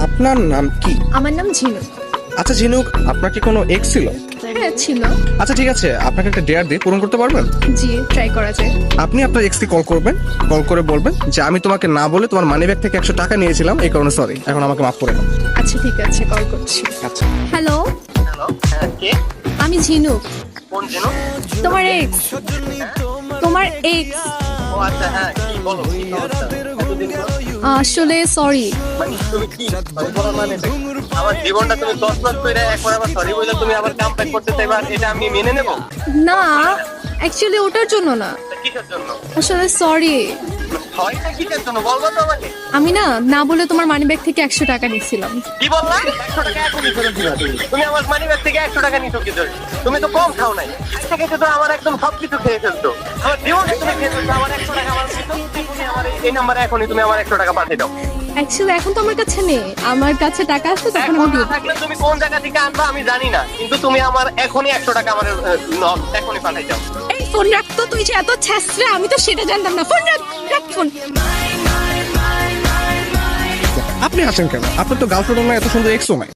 আপনার নাম কি? আমার নাম ঝিনুক। আচ্ছা ঝিনুক, আপনার কি কোনো এক্স ছিল? হ্যাঁ ছিল। আচ্ছা ঠিক আছে, আপনাকে একটা ডেয়ার দিয়ে পূরণ করতে পারবেন? জি, ট্রাই করা যায়। আপনি আপনার এক্সকে কল করবেন, কল করে বলবেন যে আমি তোমাকে না বলে তোমার মানি ব্যাগ থেকে 100 টাকা নিয়েছিলাম, এই কারণে সরি, এখন আমাকে মাফ করে দাও। আচ্ছা ঠিক আছে, কল করছি। আচ্ছা। হ্যালো, হ্যালো, হ্যাঁ কে? আমি ঝিনুক। কোন ঝিনুক? তোমার এক্স। তোমার এক্স। ও আচ্ছা, হ্যাঁ কি বলো, কি সমস্যা? এতদিন পর? আসলে সরি। মানে তুমি কি sorry বলার মানে কি? আমার জীবনটা তুমি 10 লাখ করে একবার আবার সরি বলে তুমি আবার কাম ব্যাক করতে চাইবা, আর এটা আমি মেনে নেব? না, অ্যাকচুয়ালি ওটার জন্য না, তা কিসের জন্য? আসলে সরি। হয়টা কিসের জন্য বলবো তো আমাকে? আমি না বলে তোমার মানি ব্যাগ থেকে 100 টাকা নিয়েছিলাম। কি বললা? 100 টাকা এখনই ফেরত দিবা তুমি? তুমি আমার মানি ব্যাগ থেকে 100 টাকা নিছো কি ধরে? তুমি তো কম খাও নাই, আজকে থেকে তো আমার একদম সবকিছু খেয়ে ফেলছো। আমার জীবনে তুমি খেয়ে ফেলছো, আমার 100 টাকা আমার তুমি আমার এই নাম্বারে এখনই তুমি আমার 100 টাকা পাঠিয়ে দাও। অ্যাকচুয়ালি এখন তো আমার কাছে নেই, আমার কাছে টাকা আছে তখন এখন আমি না দিয়ে থাকলে তুমি কোন জায়গা থেকে আনবা আমি জানি না, কিন্তু তুমি আমার এখনই 100 টাকা আমার এখনই পাঠাই দাও। এই ফোন রাখতো, তুই যে এত ছ্যাঁচড়া আমি তো সেটা জানতাম না। ফোন রাখ ফোন। আপনি হাসেন কেন? আপনার তো গার্লফ্রেন্ড নাই, এত সুন্দর এক্সও নাই।